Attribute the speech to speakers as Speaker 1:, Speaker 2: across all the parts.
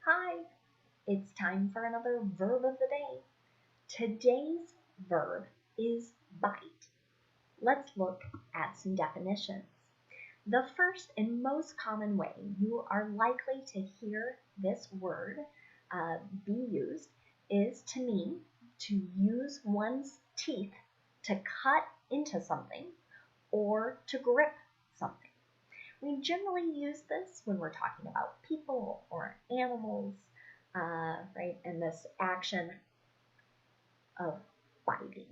Speaker 1: Hi, it's time for another verb of the day. Today's verb is bite. Let's look at some definitions. The first and most common way you are likely to hear this word be used is to mean to use one's teeth to cut into something or to grip something. We generally use this when we're talking about people or animals, right? And this action of biting.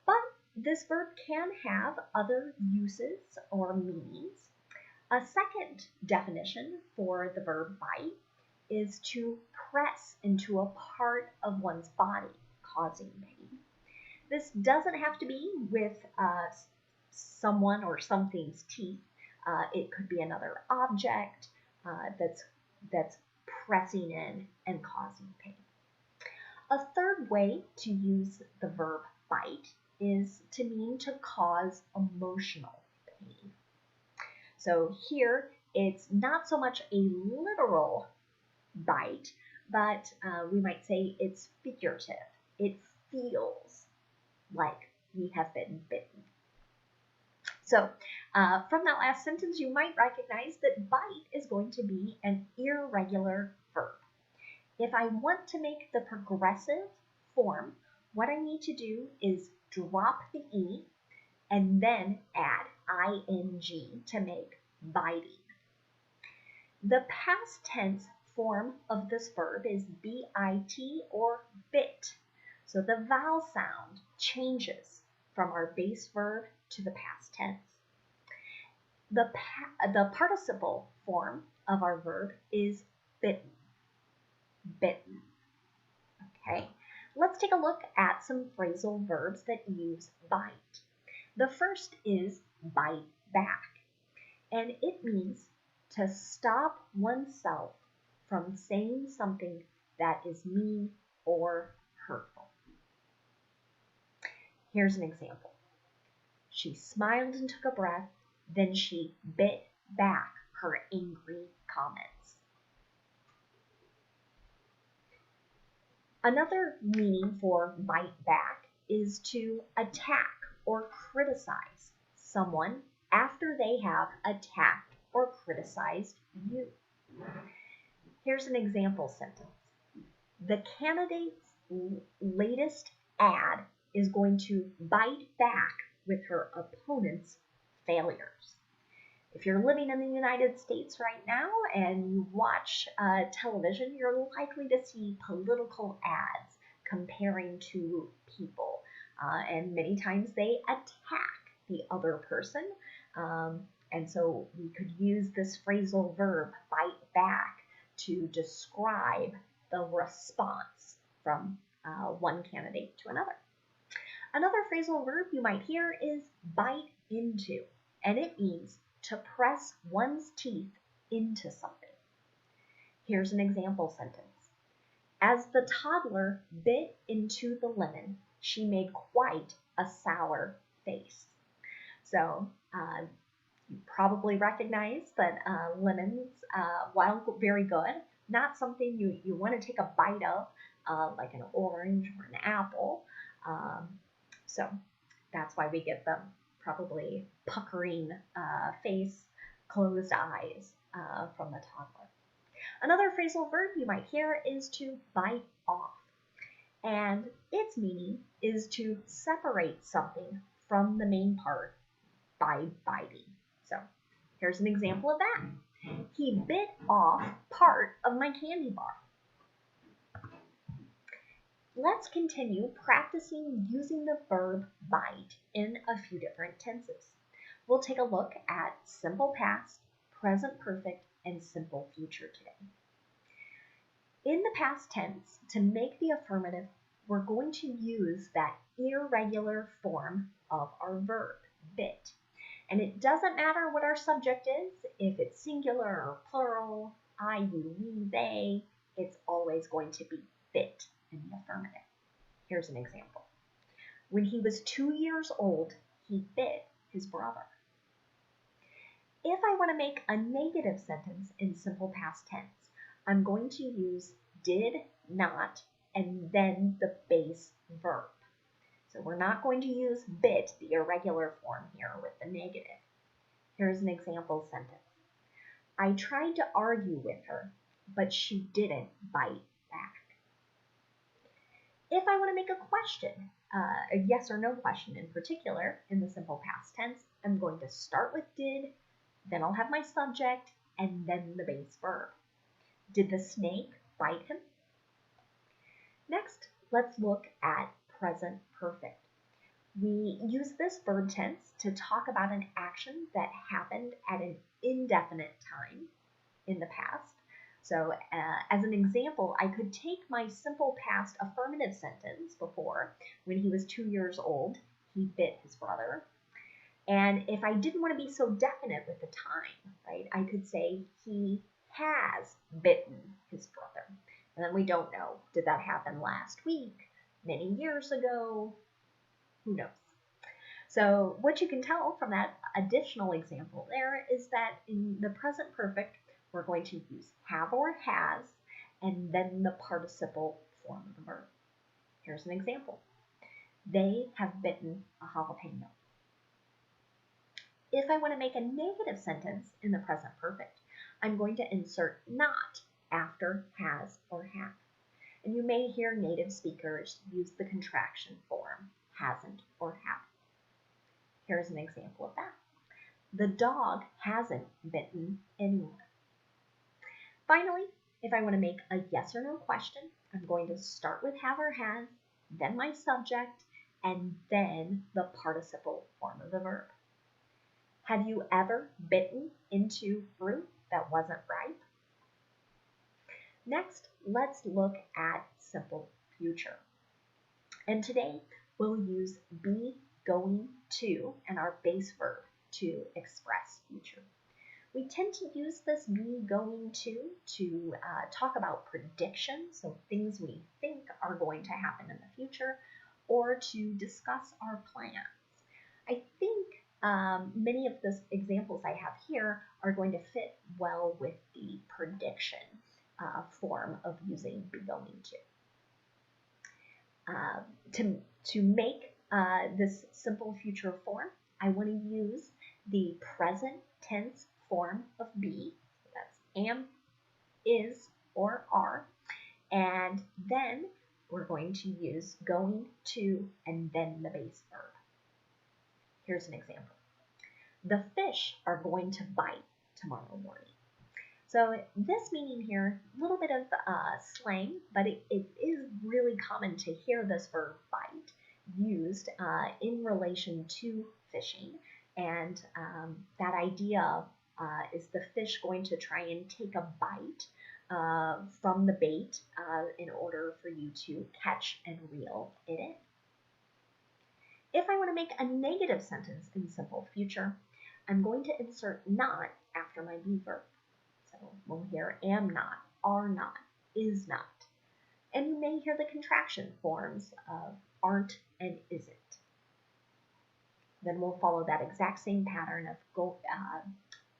Speaker 1: But this verb can have other uses or meanings. A second definition for the verb bite is to press into a part of one's body, causing pain. This doesn't have to be with someone or something's teeth. It could be another object that's pressing in and causing pain. A third way to use the verb bite is to mean to cause emotional pain. So here it's not so much a literal bite, but we might say it's figurative. It feels like we have been bitten. So from that last sentence, you might recognize that bite is going to be an irregular verb. If I want to make the progressive form, what I need to do is drop the E and then add ing to make biting. The past tense form of this verb is bit or bit. So the vowel sound changes from our base verb to the past tense. The participle form of our verb is bitten. Bitten. Okay, let's take a look at some phrasal verbs that use bite. The first is bite back, and it means to stop oneself from saying something that is mean or hurtful. Here's an example. She smiled and took a breath, then she bit back her angry comments. Another meaning for bite back is to attack or criticize someone after they have attacked or criticized you. Here's an example sentence. The candidate's latest ad is going to bite back with her opponent's failures. If you're living in the United States right now and you watch television, you're likely to see political ads comparing to people. And many times they attack the other person. And so we could use this phrasal verb, bite back, to describe the response from one candidate to another. Another phrasal verb you might hear is bite into, and it means to press one's teeth into something. Here's an example sentence. As the toddler bit into the lemon, she made quite a sour face. So you probably recognize that lemons, while very good, not something you want to take a bite of, like an orange or an apple. So that's why we get them probably puckering face, closed eyes from the toddler. Another phrasal verb you might hear is to bite off, and its meaning is to separate something from the main part by biting. So here's an example of that. He bit off part of my candy bar. Let's continue practicing using the verb bite in a few different tenses. We'll take a look at simple past, present perfect, and simple future today. In the past tense, to make the affirmative, we're going to use that irregular form of our verb, bit. And it doesn't matter what our subject is, if it's singular or plural, I, you, me, they, it's always going to be bit in the affirmative. Here's an example. When he was 2 years old, he bit his brother. If I want to make a negative sentence in simple past tense, I'm going to use did not and then the base verb. So we're not going to use bit, the irregular form here with the negative. Here's an example sentence. I tried to argue with her, but she didn't bite back. If I want to make a question, a yes or no question in particular, in the simple past tense, I'm going to start with did, then I'll have my subject, and then the base verb. Did the snake bite him? Next, let's look at present perfect. We use this verb tense to talk about an action that happened at an indefinite time in the past. So as an example, I could take my simple past affirmative sentence before, when he was 2 years old, he bit his brother. And if I didn't want to be so definite with the time, right, I could say he has bitten his brother. And then we don't know, did that happen last week, many years ago? Who knows? So what you can tell from that additional example there is that in the present perfect, we're going to use have or has, and then the participle form of the verb. Here's an example. They have bitten a jalapeno. If I want to make a negative sentence in the present perfect, I'm going to insert not after has or have. And you may hear native speakers use the contraction form, hasn't or have. Here's an example of that. The dog hasn't bitten anyone. Finally, if I want to make a yes or no question, I'm going to start with have or has, then my subject, and then the participle form of the verb. Have you ever bitten into fruit that wasn't ripe? Next, let's look at simple future. And today, we'll use be going to and our base verb to express future. We tend to use this be going to talk about predictions, so things we think are going to happen in the future, or to discuss our plans. I think many of the examples I have here are going to fit well with the prediction form of using be going to. To make this simple future form, I want to use the present tense form of be, that's am, is, or are, and then we're going to use going to and then the base verb. Here's an example. The fish are going to bite tomorrow morning. So this meaning here, a little bit of slang, but it is really common to hear this verb bite used in relation to fishing. And that idea is the fish going to try and take a bite from the bait in order for you to catch and reel it in. If I want to make a negative sentence in simple future, I'm going to insert not after my be verb. So we'll hear am not, are not, is not. And you may hear the contraction forms of aren't and isn't. Then we'll follow that exact same pattern of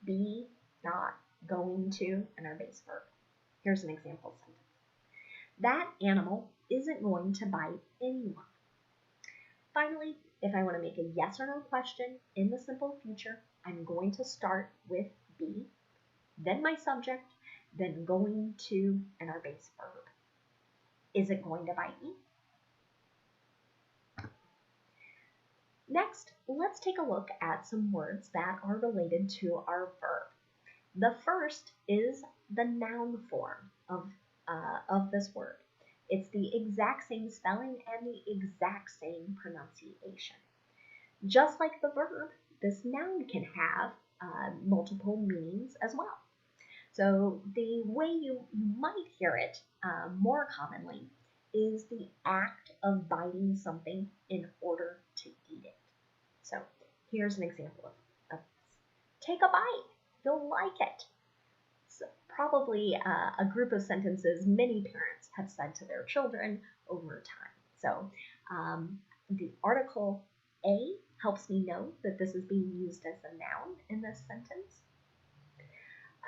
Speaker 1: be, not, going to, and our base verb. Here's an example sentence. That animal isn't going to bite anyone. Finally, if I want to make a yes or no question in the simple future, I'm going to start with be, then my subject, then going to, and our base verb. Is it going to bite me? Next, let's take a look at some words that are related to our verb. The first is the noun form of this word. It's the exact same spelling and the exact same pronunciation. Just like the verb, this noun can have multiple meanings as well. So the way you might hear it more commonly is the act of biting something in order to eat it. So here's an example of this. Take a bite, you'll like it. So probably a group of sentences many parents have said to their children over time. So the article a helps me know that this is being used as a noun in this sentence.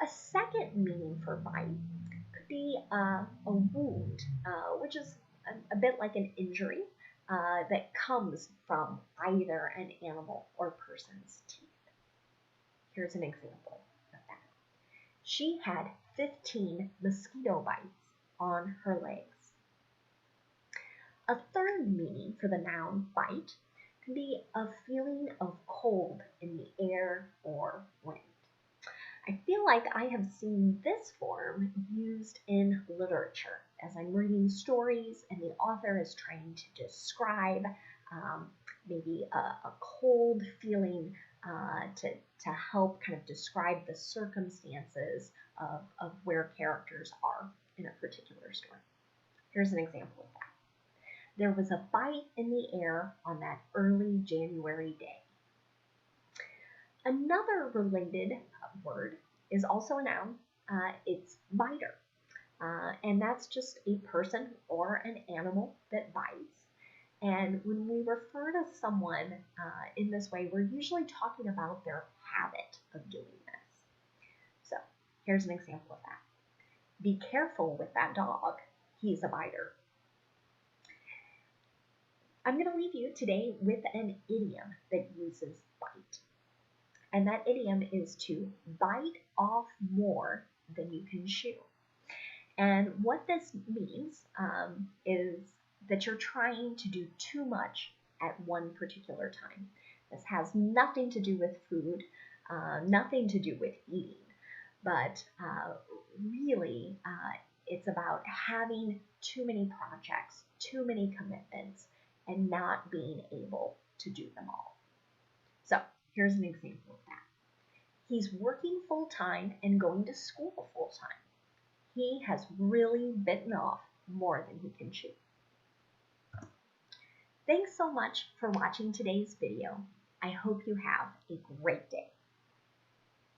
Speaker 1: A second meaning for bite could be a wound, which is a bit like an injury that comes from either an animal or person's teeth. Here's an example of that. She had 15 mosquito bites on her legs. A third meaning for the noun bite can be a feeling of cold in the air or wind. I feel like I have seen this form used in literature as I'm reading stories and the author is trying to describe maybe a cold feeling to help kind of describe the circumstances of where characters are in a particular story. Here's an example of that. There was a bite in the air on that early January day. Another related word is also a noun. It's biter. And that's just a person or an animal that bites. And when we refer to someone in this way, we're usually talking about their habit of doing this. So here's an example of that. Be careful with that dog. He's a biter. I'm going to leave you today with an idiom that uses bite. And that idiom is to bite off more than you can chew. And what this means is that you're trying to do too much at one particular time. This has nothing to do with food, nothing to do with eating, but really it's about having too many projects, too many commitments, and not being able to do them all. So here's an example of that. He's working full-time and going to school full-time. He has really bitten off more than he can chew. Thanks so much for watching today's video. I hope you have a great day.